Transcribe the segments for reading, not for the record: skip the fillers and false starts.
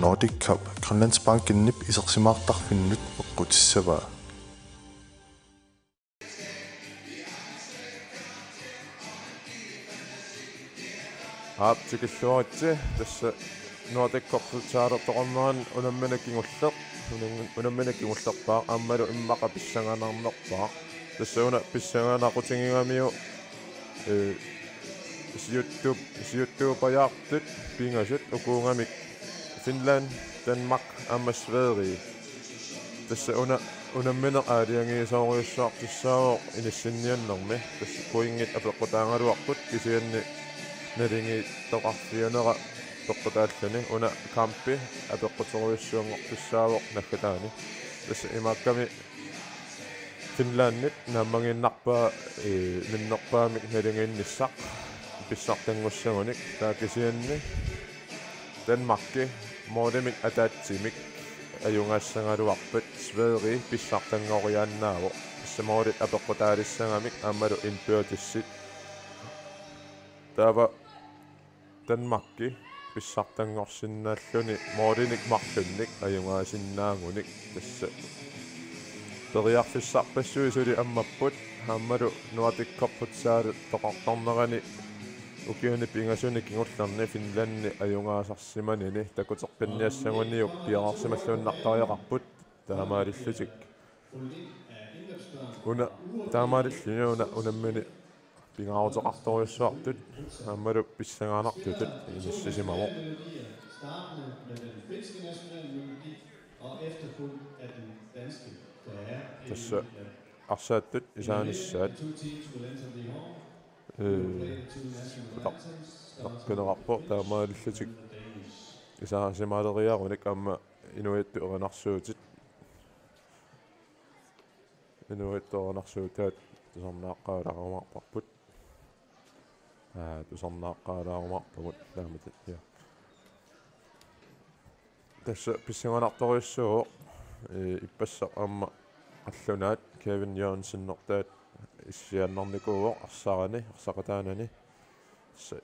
Nordic Cup Grønlands bankinnip isersimaartarfinnut eqqutissavaa. Tikilluaritsi tassa Nordic Cup saartortormaan unammanakingulleq unammanakingullerpaa aammalu immaqa pissanganarnerpaa tassa una pissanganaqutigiamiu siuttuupajaartut pingasut ukuungamik Finland Danmark ammasveeri tassa unammineq aaliangiisooriussaartissaavoq inissinniannermi tassa puingit apeqqutaangaluarput kisianni nalingi toqarfiunera peqqutaallani una kampi apeqqutoriussuunngortissaavoq nakkataani tassa imaakkami Finlandit naammanginnarpaa minnerpaamik nalinginnissaq pissartangussagunik taakisianni Danmarkki moodimik ataatsimik ajungaassangaluarpat Sverige pissartangoriaannaavo tassa moodit apeqqutaalissangamik aammalu inpyötissit taava Danmarkki pissartangorsinnaalluni moodinik marlunnik ajungaasinnaangunik tassa periarfissarpassuisuli ammapput aammalu Nordic Cup-futsaalit toqartornerani ukiuni pingasuni kingullerni Finlanni ajungaasarsimanini takuteqqinniassanguniuk piaqarsimalluunnartariaqarput taamaalillutik una taamaalilluni unammini pingaruteqartoriussuartut aammalu pissangaanartutut inissisimamo tassa arsaattut isaanissaat taqqinerarpo taamaalillutik isaasimaleriarunik aamma inuittu eranarsuutit inuittoranarsuutaat tusarnaaqqaalarumarparput tusarnaaqqaalarumarpamut taamatut ja tassa pissanganartoriussuu ippassaq aamma аллунаат Kevin Johnson-нертаат иссианнарникууоқ арсақатаанани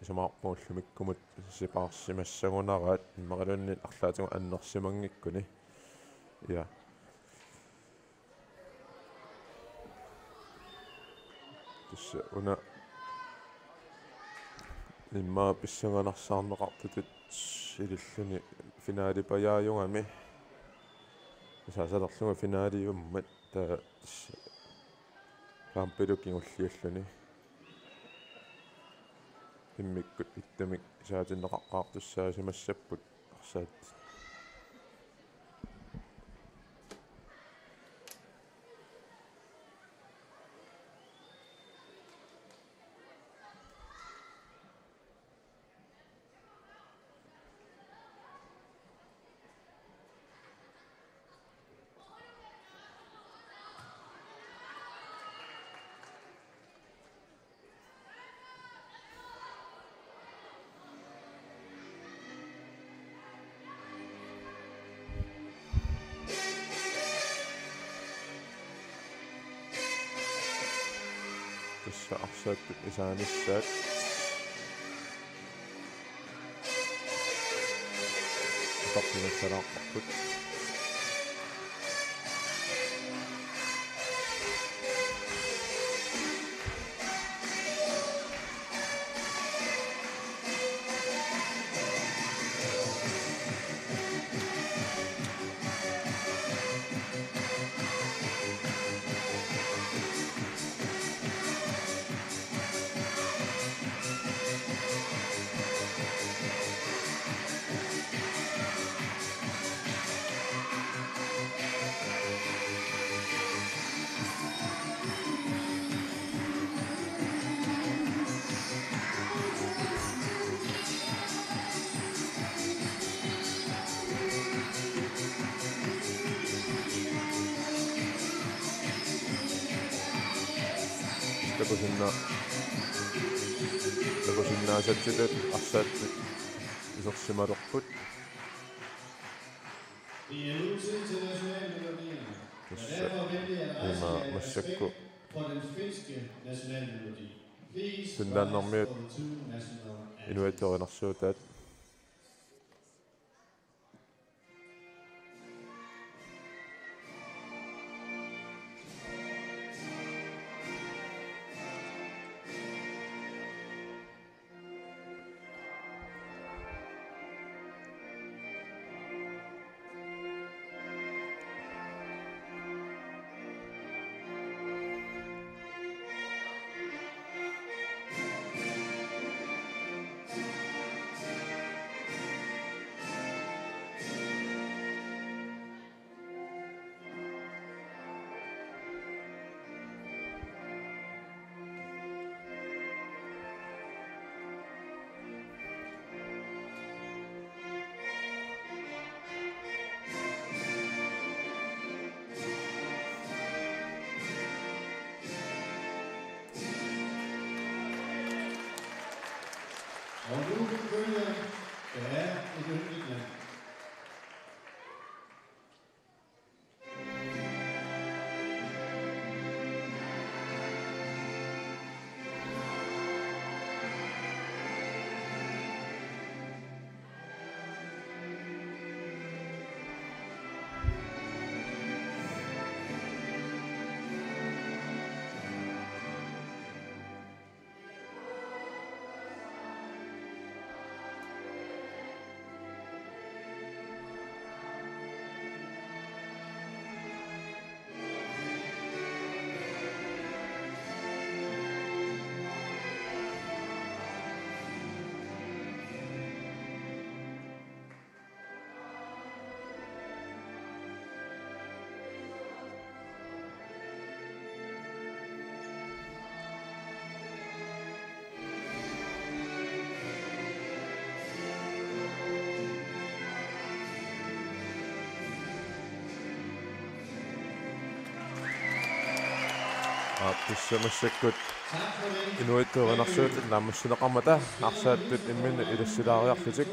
исамаарпууллумиккумут сипаарсимассагунараат иммақалуннит арлаатигу аннерсимангиккуни я тасса уна имма писсанганарсаарнеқартутут илиллуни финалипаяаюнгами саасалерлуга финалиуммат таа кампилукингуллиуллуни иммиккут иттамик саатиннеқаққаартуссаасимассаппут арсаат тасса арсааттут исааниссаат таппинессалаарпарпут такусиннаасатсилут арсааттут исерсималерпут тасса има массакку Finlandnermiut inuitorинarsuutaat Og nu Grønland, der er et yndigt land. Писсамассаккут инуиттуунарсуутит нааммассунеқармата арсааттут иммини илассилаариарлутик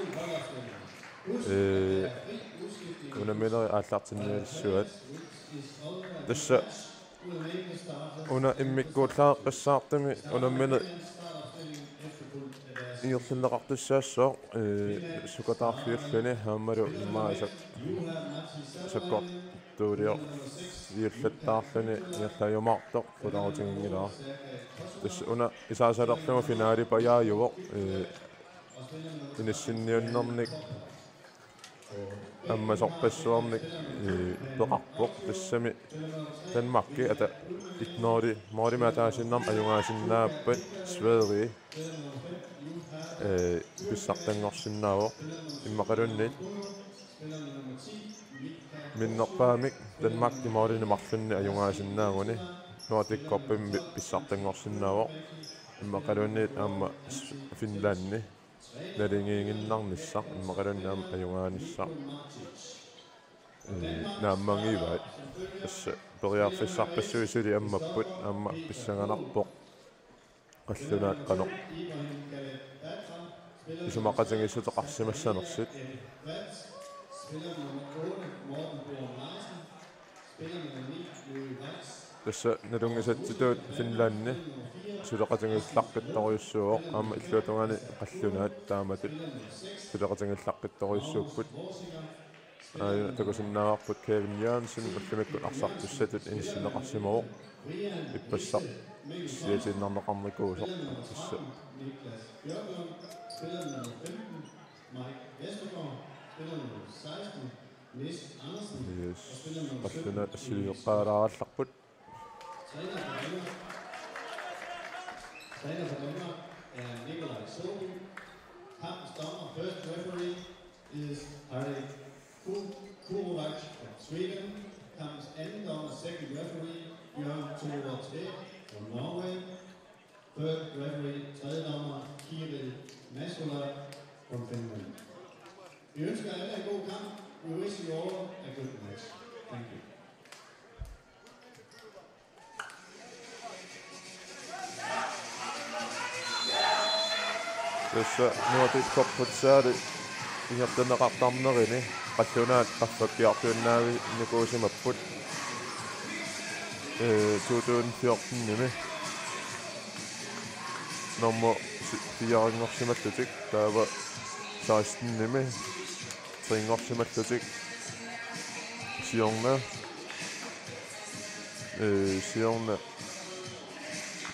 унаминери ааллартинниалиссуат тасса уна иммиккууллааққиссаартами унаммини иерлиннеқартуссаассоо сукатаарфиуллуни хааммалу имаасак саккор туулио иерлаттаарлуни иерлаюмаартоқ фуларутингилаа тасса уна исаасалерлугу финаали паяаюво инассинниуннэрник аммасорпассуарник пеқарпоқ тассами Danmarkki ата итнори мориматаасиннарм аюнгаасиннааппат Sverige писсартангорсиннаавоо иммақалуннит миннерпаамик Danmarkki мооринемарлунни аюнгаасиннаагуни Nordic kopпимми писсартангорсиннаавоо иммақалуннит аама Finlandни налингиингиннарниссар иммақалуннаам аюнгааниссар нааммангиваат асса периарфиссарпассуисули аммаппут аама писсанганарпоқ қаллунаат қано исумақатангиссутеқарсимассанерсут тасса налунгисатситуут Finlandни сулеқатангиллаққитторюссуоқ аама иллуатунгани қаллунаат тааматут сулеқатангиллаққитторюссууппут такусиннааварпут KNR уллумиккут арсартуссатут иниссинеқарсимавоқ иппассақ сиатиннарнеқарникуусоқ тасса қаллунаат ассилиоққалааралларпут Træner for Danmark er Nikolaj Sobi. Kampens dommer, first referee, is Harry Kurovac from Sweden. Kampens anden dommer, second referee, Bjørn Tovatsved from Norway. Third referee, tredje dommer, Kirill Maskola from Finland. Vi ønsker alle en god kamp. We wish you all a good match. Thank you. тасса Nordic kopпутсаали ингертанеқартарнерини қаллунаат qaffakkiartuunnaavi никуусимаппут 2014 ними номер 4-нгорсималлутик таава 16 ними 3-нгорсималлутик сиорна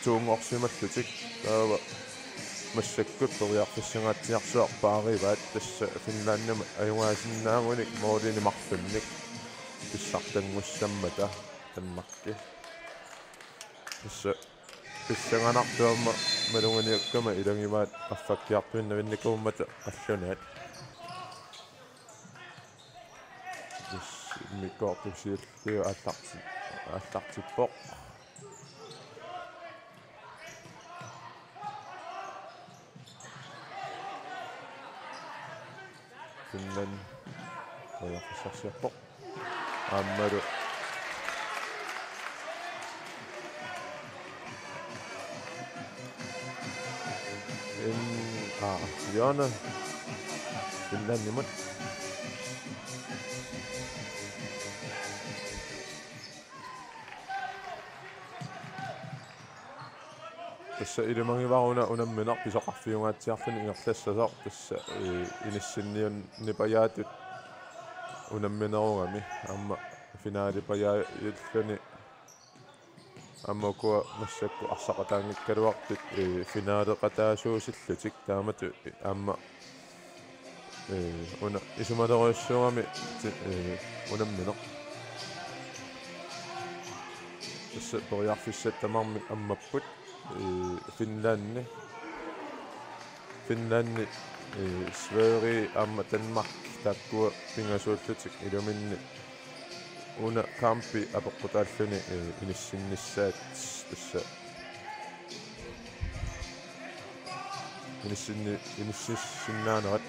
2-нгорсималлутик таава массаккут периарфиссангаатсиарсуарпаариваат тасса Finlandнам аюнгаасиннаагуник моолинимарлунник писсартангуссаммата Danmarkki тасса писсанганартуамма малунганиаккама илангиваат qaffakkiartuunnавинникууммата қаллунаат тас миккоортусиаллиу ааллартиппоқ Finland koyaqissarsiarpoq aammalu Jørne. Finland imod. Tässä ilmankin vauna unamminaq pisoqarfiungaatiarluni ingerlassasaq tassa inissinniun nipajaatut unamminerungami amma finaalipajaailluni аммакуа массакку арсақатаангиккалуартут финаалеқатаасуусиллутик таамату аама уна исумалеруйссуугами унамминеқ тасса пориарфиссат тамарми аммаппут Finland Sverige аама Danmark таккуа пингасууллутик илуминни una kampi apoqqutaalluni inissinnissaat tassa inissinnaanerat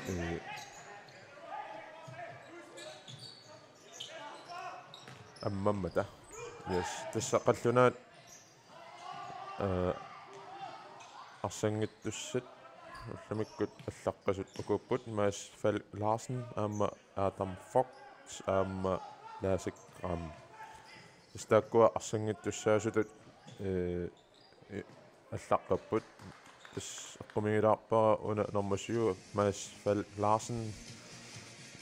ammammata yes tassa qallunaat arsanngittussat ullamikkut allaqqasut ukupput maas Fal Larsen aama Adam Fogt aama laasik Istakkua arsanngittussaasutut allaqqapput tas aqumigilaarpara una normasiu maas Fal Larsen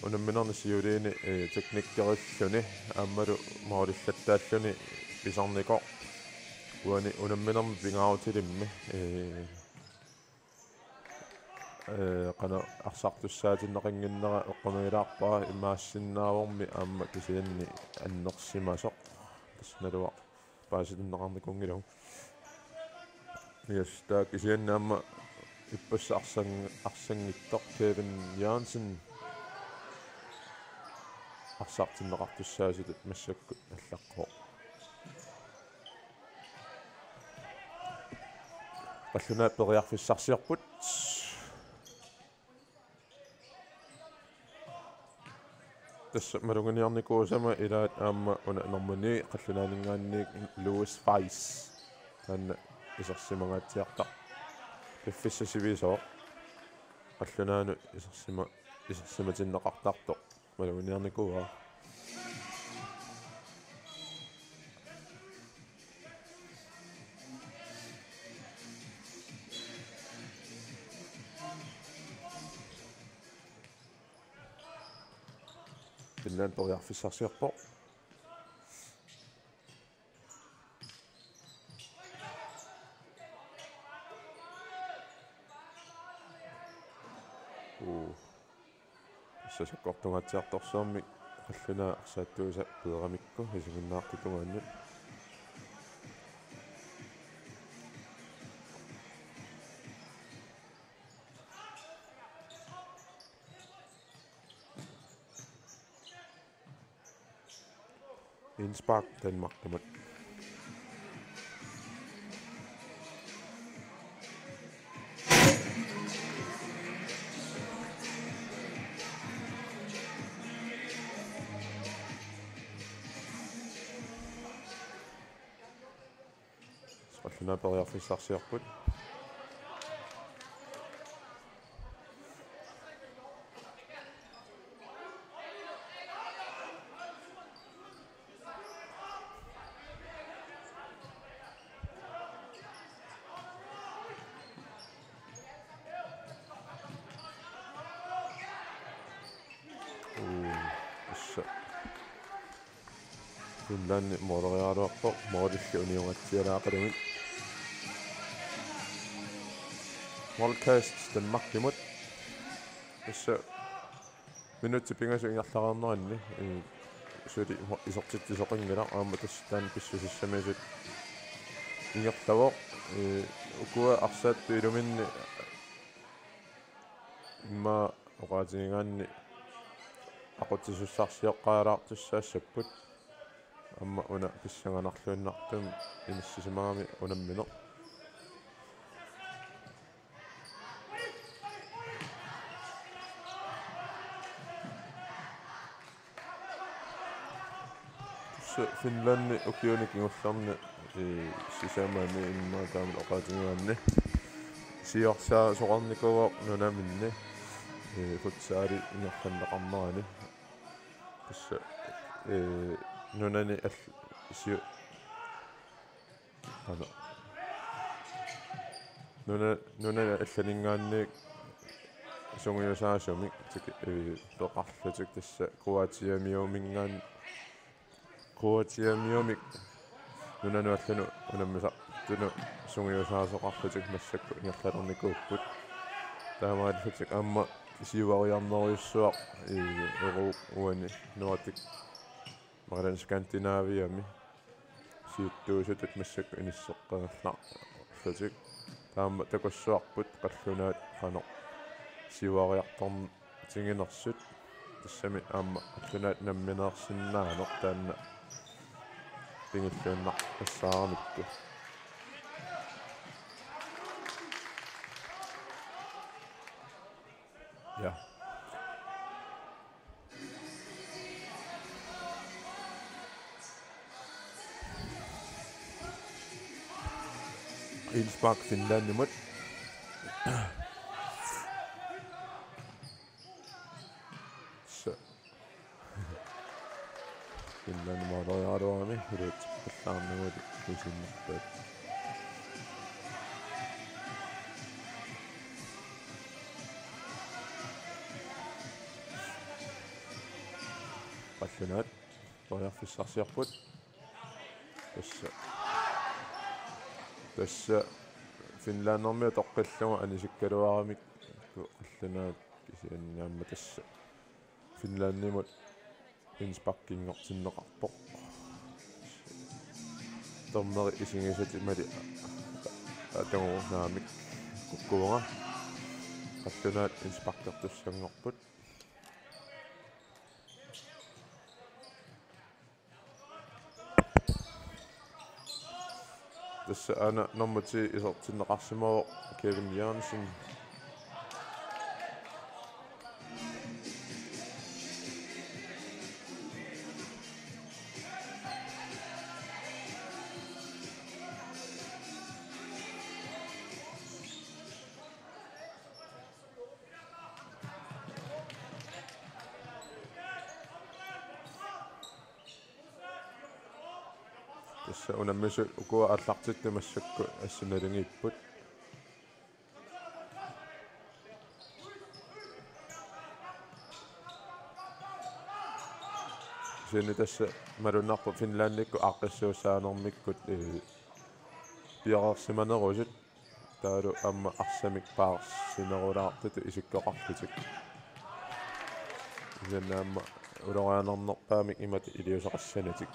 unamminernissiuliini teknikkerilluni aammalu maalillattaalluni pisarnikoq uani unamminermi pingaarutilimmi qana arsartussaatinneqinginnera eqqamigilaarpara imaassinnaavormi aamma kisianni annersimasoq tasnalua paasitinneqarnikungilagu yes taa kisianni aamma ippassa arsangittoq Kevin Jørgensen arsartinneqartussaasitut massakku allaqqoo qallunaat periarfissarsiarput tässä malunganiarnikuusama ilaat aamma una normani qallunaaninggaanniik Louis Weiss tanna isersimagaatiartaq piffissasiviisooq qallunaanu isersimatinneqartartoq malunganiarnikuuaa Finland periarfissarsiarpoq tässä sakkortungaatiartorsuarmi qalluna arsaattuusa peeramikku isiginnaartutungaannut Innsbruck, Danmark imod. Qallunaat periarfissarsiarput Finland moderaarluarpoq moodillu uniungatsialaaqalumit Podcast Danmark imod tässä minuutti pingasu ingerlaqarneranni suuli isortittisoqingila aamma tasstaan pissusissamiisut ingerlavoq ukua arsaattu iluminni imma oqaatigingaanni aqutisussarsioqqaalaartussaassaput amma una pissanganarluunnartum inissisimagami unammino Finland ukiunik ingullarni sisamaami imma taamul oqaatigingaanni siorsaa soqarnikuuq nunaminni futsaali ingerlanneqarnerani tassa nunani siu ana nunani allaningaanniik sungiusaasumik toqarlutik tassa kuatiamiumik nunanu allanu unammisa tunu sungiusaasoqarlutik massakku ingerlanernikuupput taamaallutik amma siuariarneriussuaq eru uani Nordic Grønlands Skandinaaviami siuttuusutut massakku inisseqqangerlarlutik taama takussuarput qallunaat qanoq siuariartorn tinginersut tassami aamma qallunaat nammineersinnaanoq taanna pingilluunnar assaaramikku ja Innsbruck Finlandimut Finland Radioami hirut pallaarnuguli kusinnerpaat qallunaat pariarfissarsiarput tassa Finlandermi toqqilluga anisikkaluaramik qallunaat kisianniamma tassa Finlandimut Innsbruckingortinneqarpoq tormeri isingisati mali atangornaamik kukkuunga qallunaat Innsbruckertussanngorput tassa ana normuti isortinneqarsimaavoq Kevin Jansen tassa unammisu ukua allartittu massakku assunalingiipput sini tassa malunnarpu Finlandikku aaqqissuussaanermikkut piaqersimanerusut taalu amma arsamik paarsinerulaartutu isikkoqarlutik isannaamma ulorianernerpaamik imat iliusaqassanatik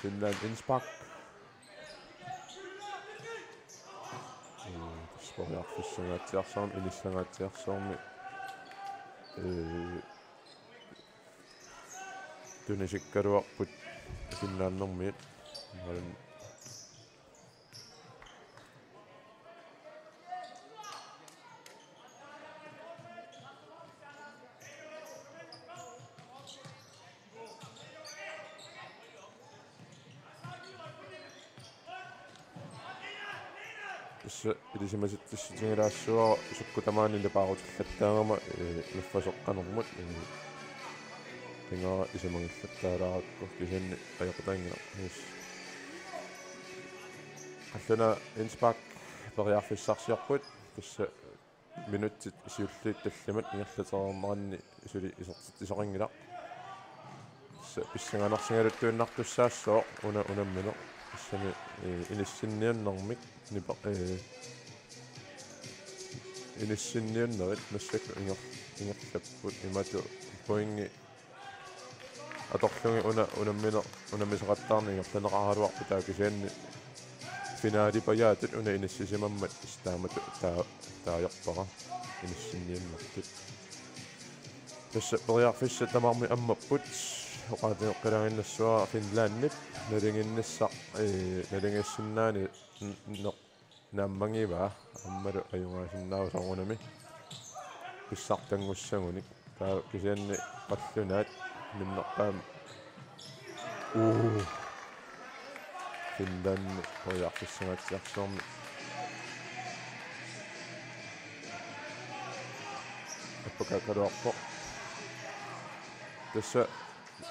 Finland Innsbruck sporiarfissangaatiarsormi inissangaatiarsormi tunisikkaluarput Finlandermiit илисимаситтасситингилаассуара суккутамаанилла паарутиллаттаагама наффасоққанермут тингара исимагиллаттаалааракку кисанни аёқутаангила аллуна Innsbruck периарфиссарсиарпут тасса минуттит сиуллиит талламат ингерлатерернеранни сули исоқингила тасса писсанганерсингалуттуиннартуссаассоо унаммино тассами иниссиннианнэрмик нипа иниссиннианнерит массакку ингерлаппут имату поинги аторлунги унаммино унаммисеқаттаарни ингерланеқаралуарпу таакисианни финаали паяатут уна иниссисимаммат истаамату тааярпара иниссиннианнэртут tässä periaatteessa tamarmi ammapput oqateqqalaannassua Finlandit nalinginnissinnaani naammangiva ammalu ajungaasinnaarusorunami pissartangussagunik taa kisianni qallunaat minnerpaam Finland oriartissangatsiarsormi appakakaluarpo tässä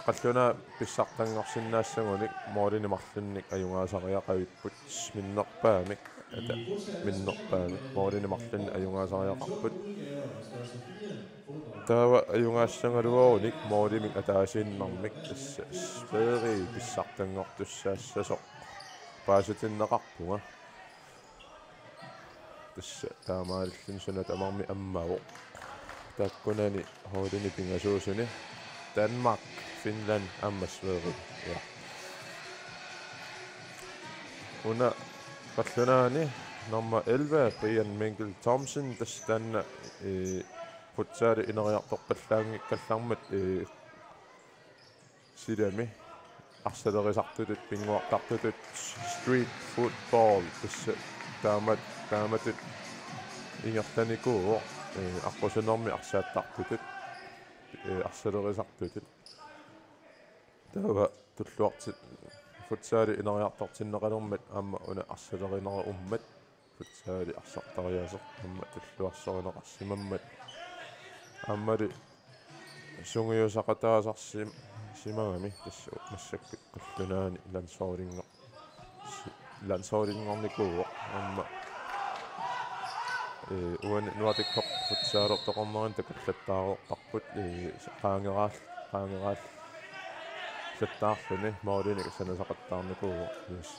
qalluna pissartangorsinnaassaguni moolinimarlunnik ajungaasariaqavipput minnerpaamik ata minnerpaamik moolinimarlunni ajungaasariaqarput taava ajungaassagaluorunik moolimik ataasinnarmik tassa sfeeri pissartangortussaassasor paasutinneqarpunga tassa taamaalillun sunat amarmi ammavuq taakkunani hoolini pingasuusuni Danmark, Finland, ammasveeri ja una qallunaani nummer 11 Brian Mikkel Thomsen tastanna putsaali ineriartorpallaangikkallarmat silami arsaleriisartutut pinguartartutut street football tassa taamatut ingertanikuuq аққусунэрми арсааттартутут арсалерисартутут таава туллуартит футсаали инериартортиннеқалермат аама уна арсалеринера уммат футсаали арсартариасеқ аама туллуарсоринеқарсимаммат аамали сунгиусақатаасарсим симагами тасса массаккут қаллунаани лансоолингорникууоқ аама уан Nordic futsaalor toqornerin takallattaaroqarput qaangeraal sattaarluni maulini sanasaqattaarnikuugo yes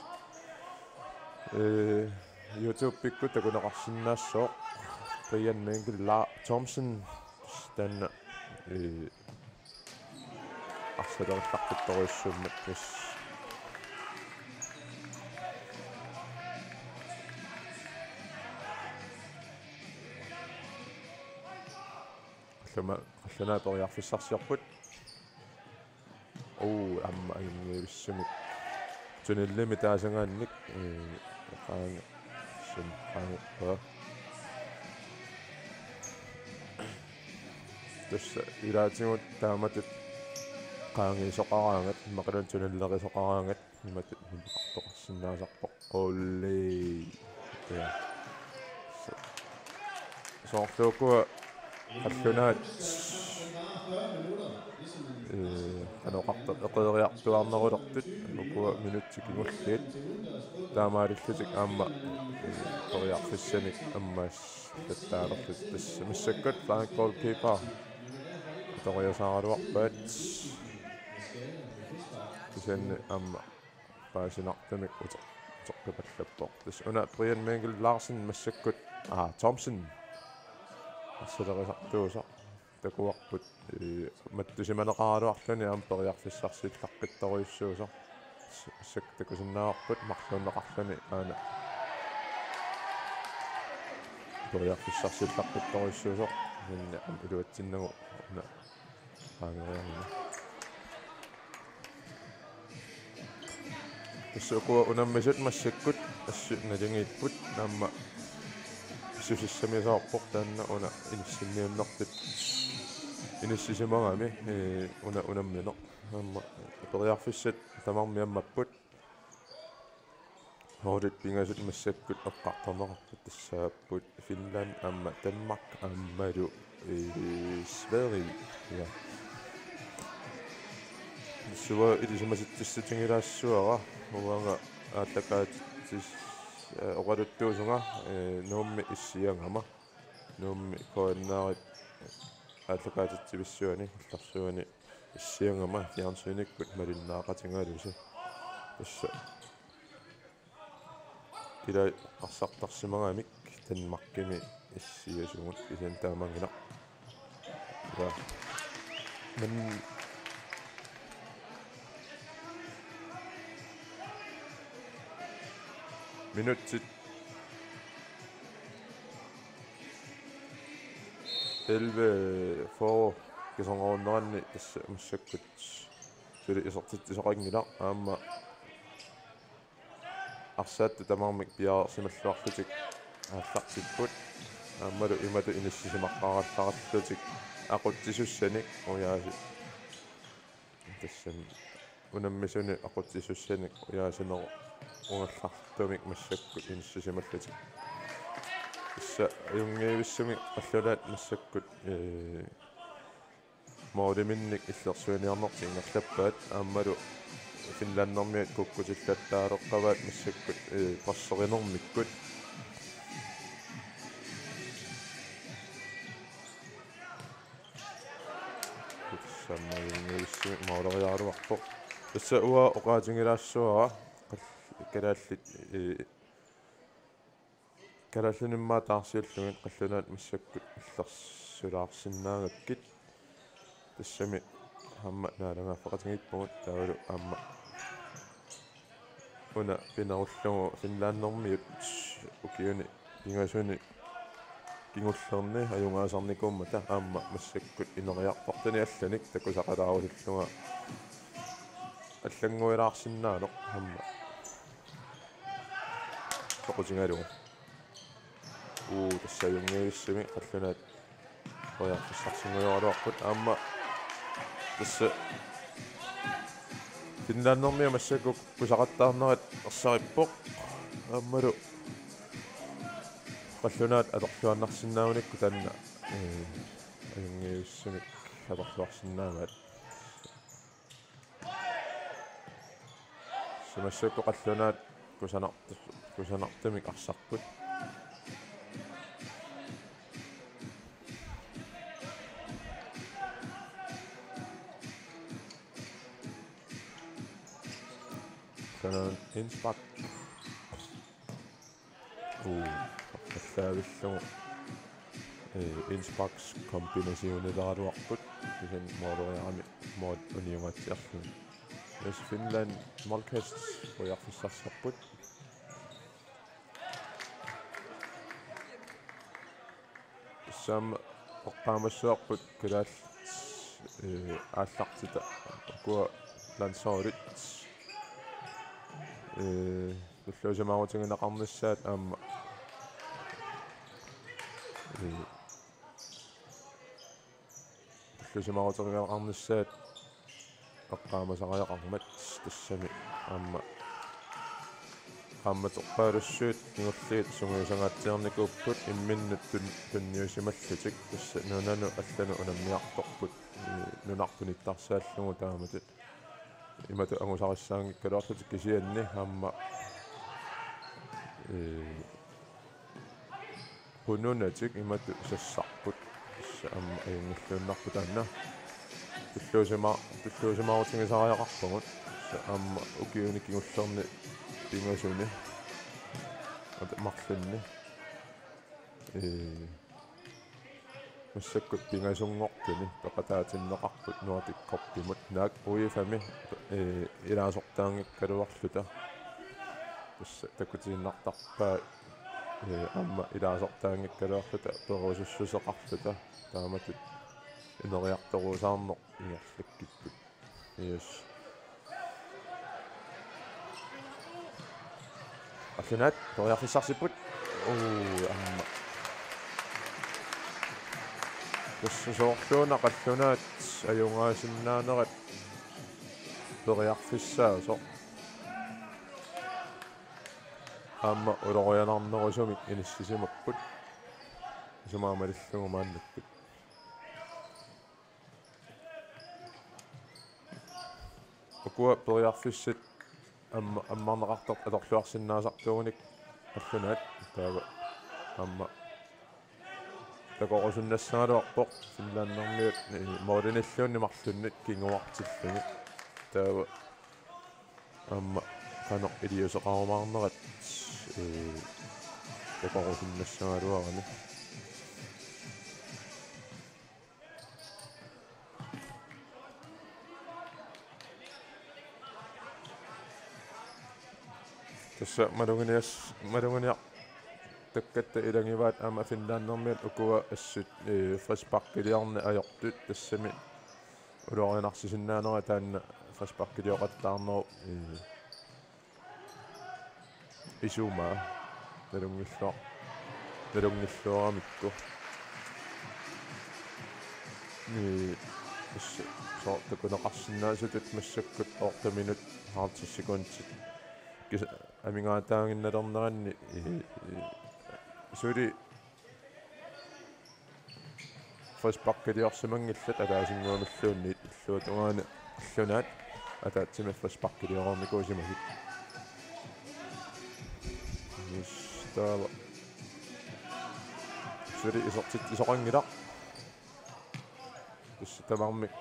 YouTube pikku takuneqarsinnaassooq Brian Mikkel Thomsen tanna arsaleriqqartuttoriussummat yes qallunaat oriarfissarsiarput amma ayunniivissumik tunillimi taasangaannik qaanga sim qaanga tussa ilaatigut taamatut qaangiisoqaraangat maqalun tunillerisoqaraangat imatut qartoqarsinnaasarpoq qolli ja soorluukua qallunaat qanoqartoriartuarnerulertut ukua minutsikingulliit taamaalillutik aamma toriarfissanik ammaas tattaalertut tassa missakkut flank goalkeeper toriasaaraluarpaat kisanni aamma paasinartamik uteqqipallappoq tassa una Brian Mikkel massakkut Thomsen арсалерисартуусо такуарпут маттусиманеқаралуарлуни аампериарфиссарсиллаққитторуйссуусо сактакусиннаарпут марлуннеқарлуни аана периарфиссарсиллаққитторуйссуусо нинна илуатсиннагу на аангериарна тассукуа унаммисут массаккут ассу налингииппут наамма сусиссамисаорпоқ таанна уна иниссинниуннартут иниссисимагами унаммино амма периарфиссат тамарми аммаппут Nordic пингасут массаккут эққарторнеқарпут тассааппут Finland амма Danmark аммалу Sverige я суа илисимаситтиссатингилаассуара уанга аатакаатис oqaluttuusunga nuummi issiangama nuummi KNR атлакаатитсивиссуани илларсуани иссиангама фиарнсуиниккут малиннаақатингаалуси тасса ила арсартарсимагамик танмаркими иссиасугут исен таамангина я мен minuutsit 11 for kisongoorneranni tassa massakkut suli isortit isoqangila aamma arsaattu tamarmik piaarsimalluarlutik ааллартиппут аамалу имату иниссисимаққараллараллутик ақутсисуссаник уяаси тассами унаммисуни ақутсисуссаник уяасинеро унгаллартумик массаккут иниссисималлутик исса юнгеевиссуми аллулаат массаккут моодиминник иллерсуиниарнерти ингерлаппаат аамалу финланднэрмиат куккутиллаттаалеққаваат массаккут тассеринермиккут саммаингиссуми маулериааруарпо тасса уа оқаатингилаассуара калааллит калааллиниммаа таарсиуллугит қаллунаат массаккут иллерсулаарсинаагаккит тассами хамма наалагааффақатингиппугут таавалу аама уна пинеруллугу финлааннэрмиут укиуни пингасуни кингуллерни аюнгаасарникууммата аама массаккут инериарпартани алланик такусақалааруллуга аллангуилаарсинаалоқ хамма тоқутингалугу тассаюнгиуиссами қаллунаат ояарфиссарсингуйоралуарпут аама тасса финлааннэрмиа массаккук кусақаттаарнерат ерсариппоқ ааммалу qallunaat atorluannarsinnaagunikku tanna ajungiussumik atorluarsinnaamaat sumassukku qallunaat kusanartumik arsarput sanan inspak таавиллугу инспакс комбинасионилааруарпут кисан моолориарами моод униунгатсиарлу эс Finland Malkast уярфиссарсарпут сам оққаамассуарпут калаал ааллартита куа лансоорит туллуусамаагутингинақарнассаат аама туллуусамаагутингинақарнассаат эққаамасариақармат тассами аама qaammatorpaalussuut ningulliit sungiusangaatiarnikuupput imminnut tunniusimallutик tassa nunanu allanu unammiartorput nunarpunittarsaallungu taamatut imatu angusarissaaangikkaluarlutik kisianni aamma pununatik imatu sassarput issa aamma ayungilluunnarpu taanna tulluusimaarutingisariaqarpungut issa aamma ukiunikingullerni pingasuni marlunni massakkut pingasungortuni peqataatinneqarput Nordic korpimut naak uifami ilaasortaangikkaluarluta tassa takutiinnartarpaa amma ilaasortaangikkaluarluta perusussuseqarluta taamatut ineriartoruusaarneq ingerlakkitput ius Allunaat toriarfissarsipput amma tassa soorluuna qallunaat ajungaasinnaaneret toriarfissaaso amma ulorianarnerusumik inissisimapпут исумаамалиллугу мааннакпут окуа ториарфиссат аммарнеқартоқ аторлуарсиннаасартууник аллунаат таава амма такорусуннассааруарпоқ финланднэрмиут моодиниллуунни марлуннит кингуартиллуни таава амма канеқ илиусеқарумаарнерат такорусуннассааруарани тасса малугиниас takkatta ilangivaat ama Finlandermiat ukua assut friskpakkiliarna ajortut tassami ulorianarsisinnaanera taanna friskpakkilioqattaarneru isumaa nalungilluaramikku takuneqarsinnaasutut massakkut 8 minut 50 sekundsit amingaataanginnalerneranni suli friskpakkiliorsimangillat alaasinguamаллуунни иллуутугаана иллунаат атаатсима friskpakkiliorormikuusimagit нистава сери исортитсоқангила тассатамармик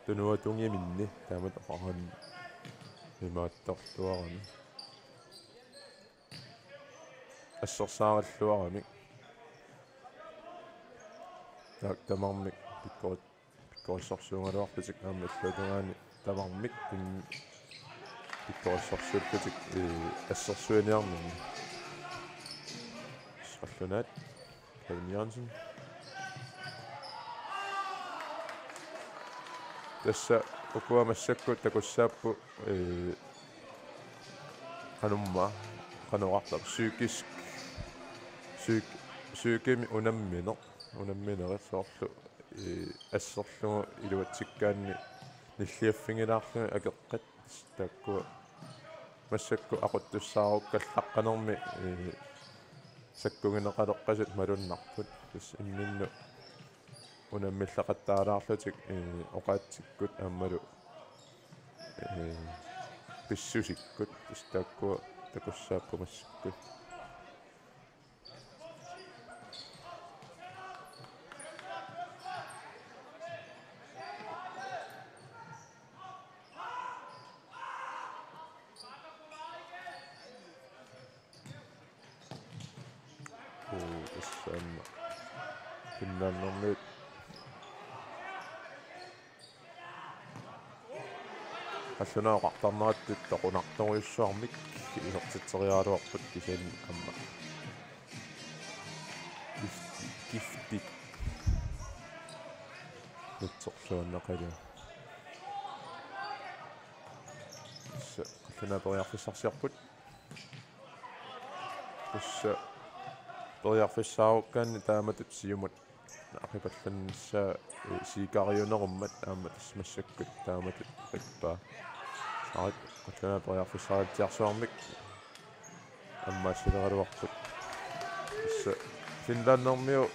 тунуатунгиминни таамат ақаран имааттарлуарами ассерсаараллуарами тамармик пиккориссорсуунгалуарлутик аамаллуутугаани тамармик пиккориссорсууллутик ассерсуиниарнини сqallunaat Kevin tässä ukuamassakku takussaappu qanuartar psyykimi unamminerissoorlu asserlugu iluatsikkaanni nilliaffingilaarluni akeqqat takkua massakku aquttussaarukkallaqanermi sakkungineqaleqqasut malunnarput tas imminnu unammillaqattaalaarlutik oqaatsikkut aammalu pissusikkut tas takkua takussaappumassikkut Finlandermiut аллунааоқартарнератут тоқунарторюссуармик исертитсериалуарпут кисаан амма гифтит нутсорлуаннақалу аллунаапериарфиссарсиарпут тусса периарфиссааруккаанни тааматут сиумут ақипалланнссаа сикариунеруммат аама тассмассаккут тааматут риппаа саарит аллунаа периарфиссаратиарсуармик аммаассилераluarput тасса Finlandermiu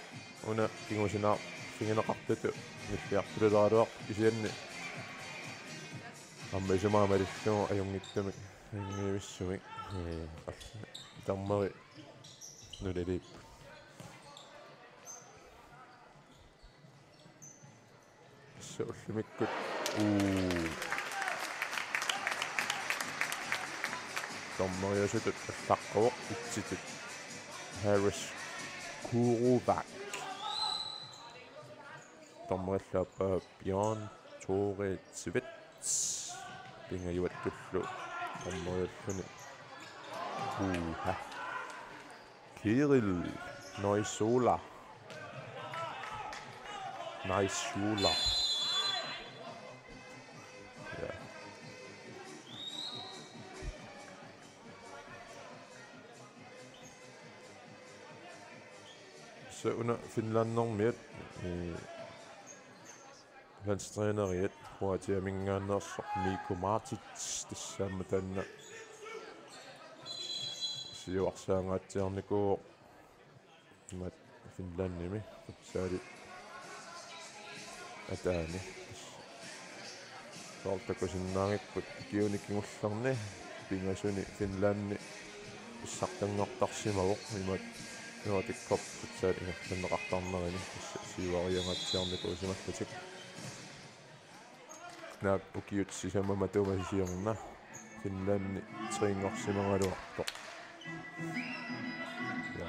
уна кингусинаа фингинеқартуту миллиартулераluar кисианни амма исумаамалиллугу аюнгиттумик ангиуиссумик таммери нулелип сууллимиккут таммериасутут аллаққуоқ итситут Harris Kuruvak таммериллааппа Bjørn Tore Tvets пингаюаттуллу таммериаллуни уха Kirill Noisola Naisula ja så under Finlandermiut landstræneriet hvor til minganersoq Mikko Martits tassaama tanna siuarsaangaatiarniku mat Finlandimi saali ataani soortakusinnaangikkut kiunikingullerni pingasuni Finlanni issartanngortarsimaguq imat Nordic saali ingerlanneqartarnerini siuariangaatiarniku usimallatik naak ukiutsisamama tuumasisiorna Finlanni triingorsimangaluartoq ja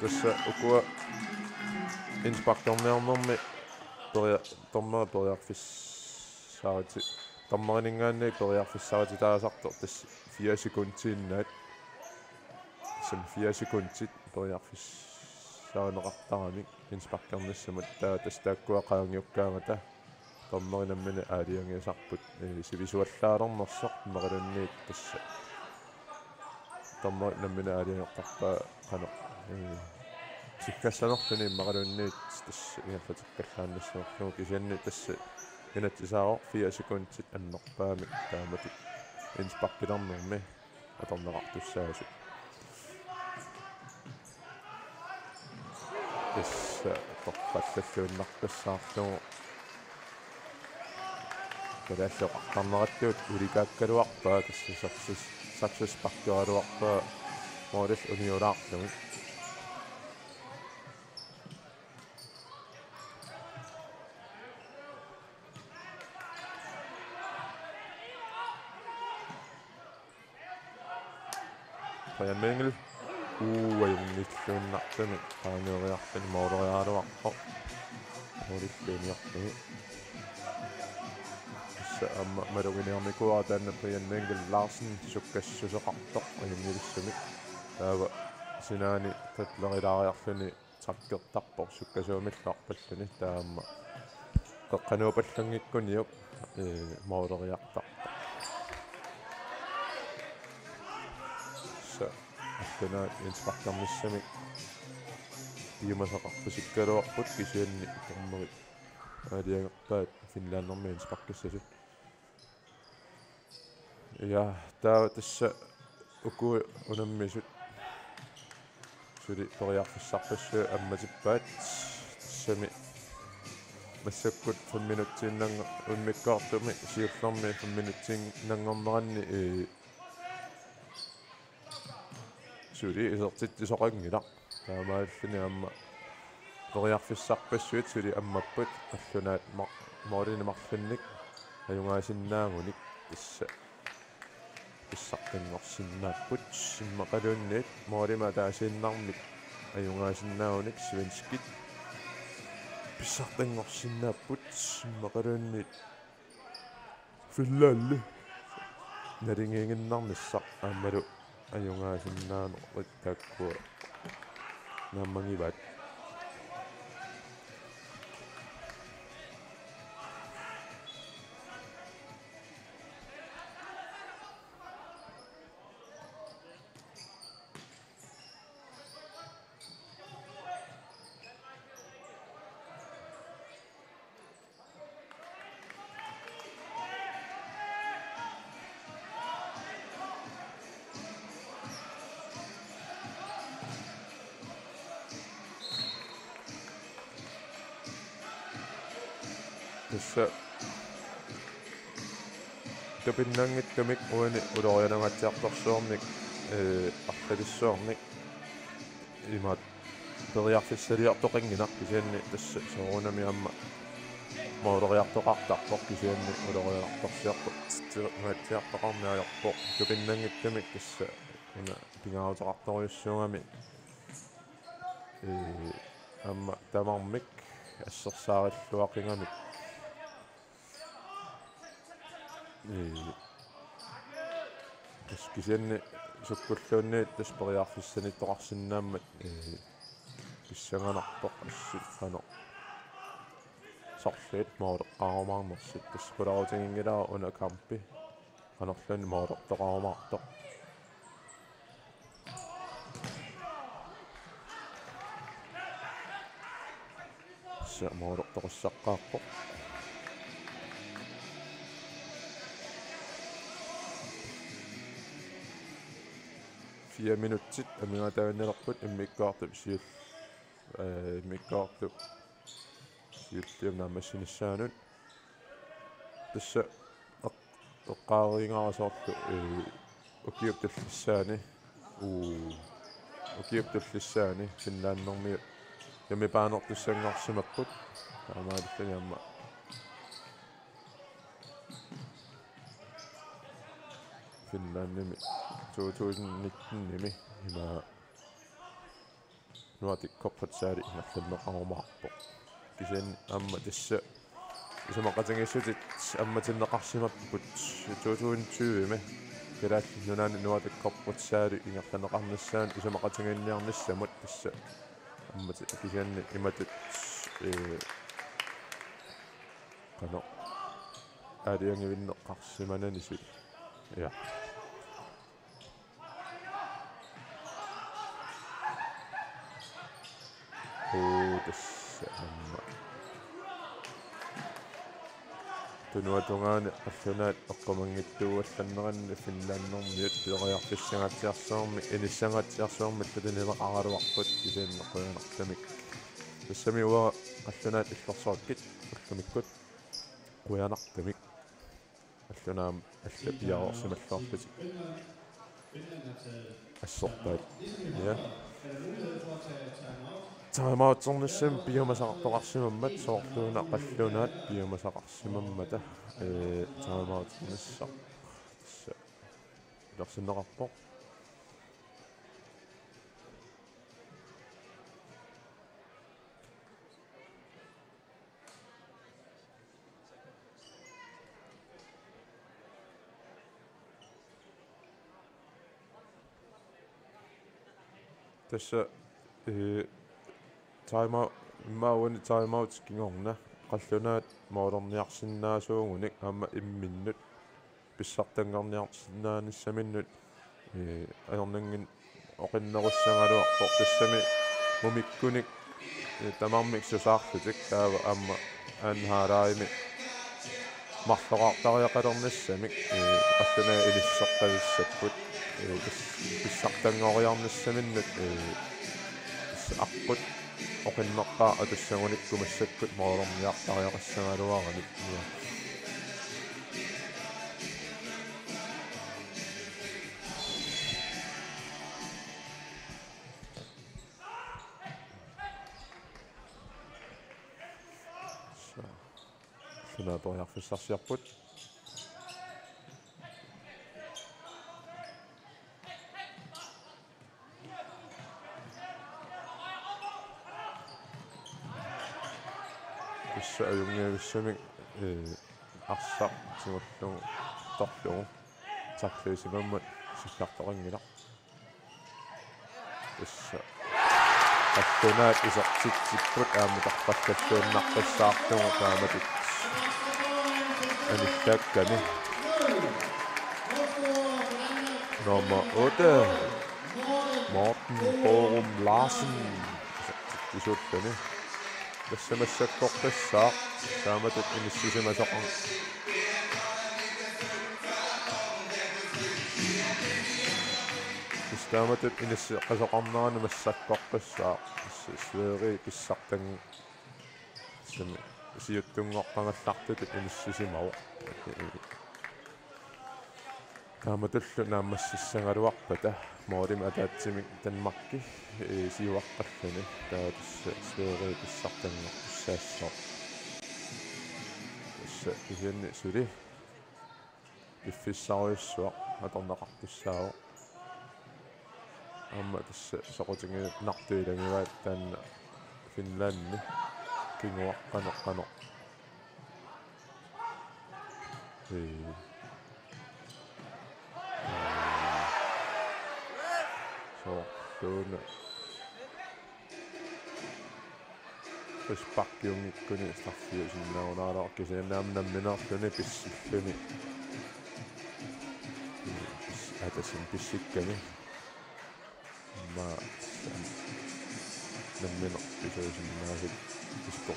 tässä ukua inspektornernermi tomma periarfissaariti таммаринингаанник периарфиссаратитаасартор тасс 4 секундтииннаат сам 4 секундтит периарфиссаанеқартарамик инспаккернассамат таа тастааккуақаангиуккаамата таммаринаммина аалиангиасарпут сивисуаллаалернерсоқ мақалунниит тасса таммаринаммина аалиангертарпаа қано сиккассанерлүни мақалунниит тасса иаллатиккаллааннассамерлугу кисианни тасса инатсисаавор 4 секундтит аннерпаамик тааматик инспаккилернерми аторнеқартуссаасут тасса тоққаллаллуиннарпассаарлугу калааллоқартарнераттуут уликааккалуарпаа тасса саксис паккералуарпаа моодал униулаарлуги Mengel уайунниллуиннартами пааниориарлани моолориаалуарпо молиллуниарлуги исса амма малугиниармикуа таанна Brian Mengel Larsen суккассусеқартоқ аюнгилиссами таава синаани татлерилаариарлуни траккертарпо суккасуумиллаарпаллуни таама қеққануупаллангиккуниук моолориартарпо аллана инспакторниссами иумасақарпусиккалуарпут кисианни тормерит аалиангерпаат финландерми инспаккассасут я таа тасса уку унаммисут сули ториарфиссарпассуа амматиппаат тассами массаккут 5 минуттииннанга унмиккаартуми сиуллерми 5 минуттииннангорнеранни сули исертитсоқангила таамааллуни амма ториарфиссарпассуит сули аммаппут аллунаат моолинемарлунник аюнгаасиннаагуник тасса писсартангорсиннааппут симмақалуунниит моолима таасииннармик аюнгаасиннаагуник свенскит писсартангорсиннааппут симмақалуунниит финланди нарингингиннарниссақ аамалу аюнгаасиннаано риттааккуа нааммангиваат тасса топиннангиттумик уани улорианагатсиарторсуорник арлалиссуорник имаат периарфиссалиартоқингинар кисианни тасса соорунами амма моолориартоқартарпоқ кисианни улорианарторсиарпо матсиартоқарниаярпо топиннангиттумик тасса уна пингаарутеқарториуссуугами амма тамармик ассерсаариллуақингамик тас кисианни суккуллуунниит тас периарфиссанитоқарсинааммат киссанганарпоқ ассиффано сорфит моолеққарумаарнерсит тас куларутингилаа уна кампи канерлуни моолертоқарумаартоқ са моолертоқуссаққаарпоқ 4 minuttit амигаатавиннелерпут иммиккаартуп сиул иммиккаартуп сиултиум наамассиниссаанут тасса эққаарингаарасоорлу укиупталлиссаани укиупталлиссаани финлааннэрми ямипаанертуссангаарсимаппут таамааллани амма финландними 2019-ними има Nordic corporate saari нарланнеқарумаарпо кисиан амма тасса исумаққатингиссутит амматиннеқарсимаппут 2020 ме калаалли нунаана Nordic корпутсаали ингерланеқарнассаан исумаққатингинниарниссамут тасса аммати кисианни иматут кано ариангивиннеқарсимананисут я тасса амма тунуатунгаани аллунаат эққумангиттууалланнеранни финланднэрмиут пиориартиссангатсиарсуарми иниссангатсиарсуарми тулинеқаралуарпут кисианнеқуянартамик тассами уа аллунаат иллорсуаккит аллумиккут quyanartamik аллунаам алла пиаорсималлуарпати ассорпаат я таамаатсорнассам пиамасақартоқарсимаммат соорлууна қаллунаат пиамасақарсимаммата таамаатсорнассаа ларсиннеқарпо тасса таймаут кингорна қаллунаат моодерниарсиннаасуугуник аама имминнут писсартангорниарсиннааниссаминнут аернангин оқиннеруссангалуарпор тассами мумиккуник тамармик сусаарлутик таава аама аанхаалаарими марлоqaартариақалернассамик қаллунаа илиссоққависсаппут писсартангориарнассаминнут аққут оқиннерпаа атуссагуникку массаккут моодерниартариақассагалуараник сунаториарфиссарсиарпут аюнгеависсамик арса сигуллугу торлугу тарлуисимаммат силлартоқангила тасса аттунаат исортитсиппут ааматарпаллаллууннарпассаартугу тааматит аниллааккани номер 8 Morten Borum Larsen исуттани тассамассаккорпассаа тааматут иниссисимасоқар тааматут иниссеққасоқарнерани массаккорпассаа свери писсартан сами сиуттунгоққангаллартут иниссисимау тааматуллу наамассиссангалуарпата моодим атаатсимик Danmarki сиуаққаллани таатасса свери писсартангоққуссаассоо тасса кисианни сули иффиссаруйуссуа аторнеқартуссаау амма тасса соқутинги нартуилагиваат таанна Finlandni кингуаққанеққано Tuonne Spakkiungikkuni staffiusinna on arokkiseen namminarluni pissilluni ätäsin pissikkäni mä namminarpisoisinnaasit isko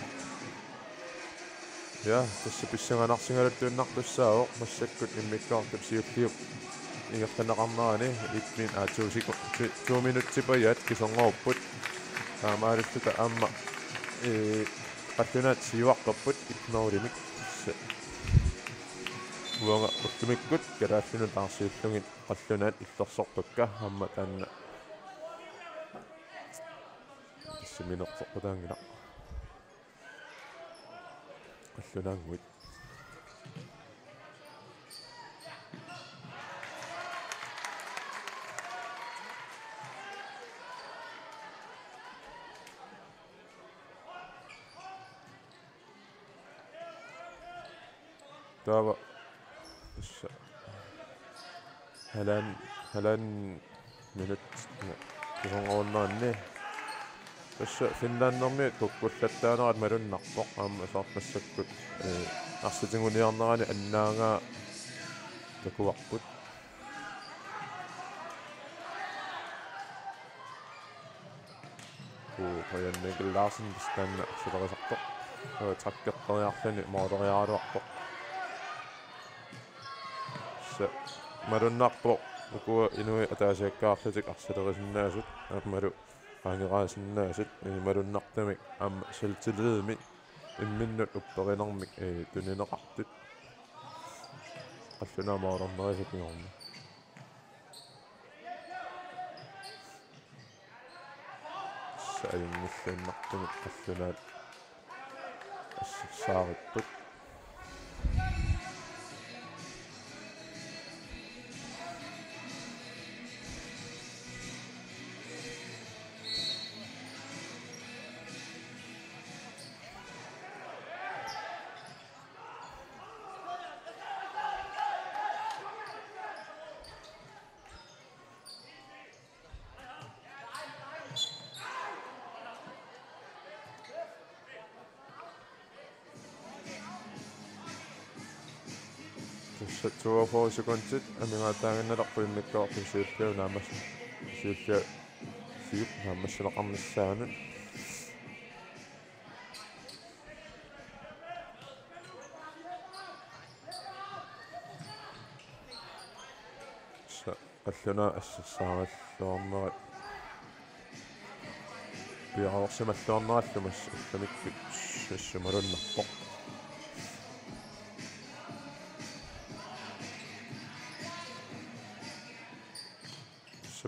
ja tässä pissanganarsingalattuunnartussaao massakkut immikkaartap siulliup ингерланеқарнаани итмин аатуусико 2 минуттипаят кисонгоорпут таамаалуттута аама qallunat siuaqqarput ipnorimik уанга уттумиккут карааффину таарсиуллугит qallunat иллерсорпакка аама таанна тассаминерсоққутаангила qallunaaguit taava halan minut kisongoornaanni tassa Finlandermi kukkullattaanarat malunnarpoq aamma saarmassakkut arsitinguniarnerani annaanga takuarput Kalaallit stanna silerisarpoq trakkeqqeriarlani mooderiaaluarpoq sa malunnarpoq ukua inui ataasiakkaarlutik arsilerisinnaassut aammalu qaangeraasinnaassut malunnartamik aamma saltiliimi imminnut upperinermik tunineqartut qalluna moorernerisutiorma ayunnissuunnartumik qallunaat assaarupput tuo sekuntit amingaataangannalarpu immikkoorpu siulliu naamas siullia siup naamassileqarnissaanut sa qalluna assassaaralluarnerat piaqorsimalluarnerallumas ullamikput assumalunnarpoq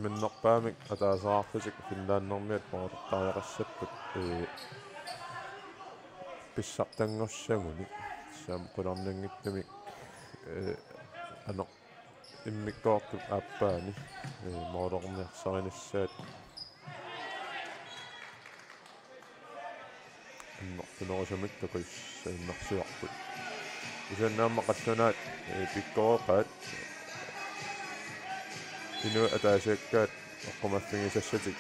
minnerpaamik ataasaarlutik Finlandermiat moortaariaqassapput pissartangorsagunik saam qularnanngittamik anoq immikkoortup aappaani moorlerniarsarinassaat annortunerusumik takuis innarsiarput usannaamma qallunaat pikkoroqaat inu ataasiakkaat oqqumaffingisassatik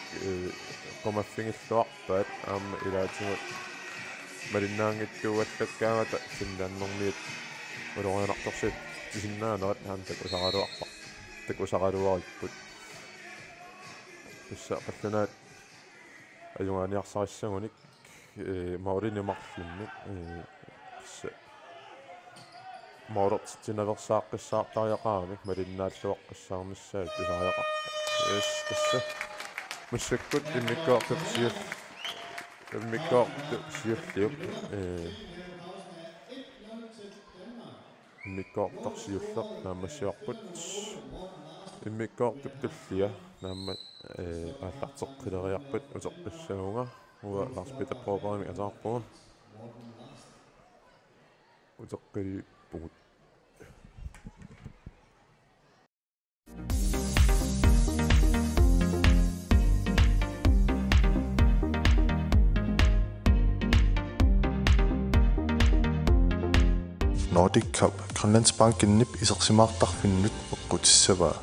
oqqumaffingiluarpaat aamma ilaatigut malinnaangittuuallakkaamata Finlandermiat ulorianartorsit tisinnaanarat aam takusaqaluariput issa qallunaat ajungaaniarsarissagunik maulinimarlunnik issa maulortitinaversaaqqisaartariaqaramik malinnaalluoqqissaarnissaat pisariaqarpa tassa massakkut immikkoortuq siulliup immikkoortar siulleq naamassiorput immikkoortup tullia naamma aallarteqqileriarput uteqqissagunga uа larspitaprograamik ataarpuga uteqqiliippugut Nordic Cup Grønlands banken nip isersimaartarfinnut eqqutissavaa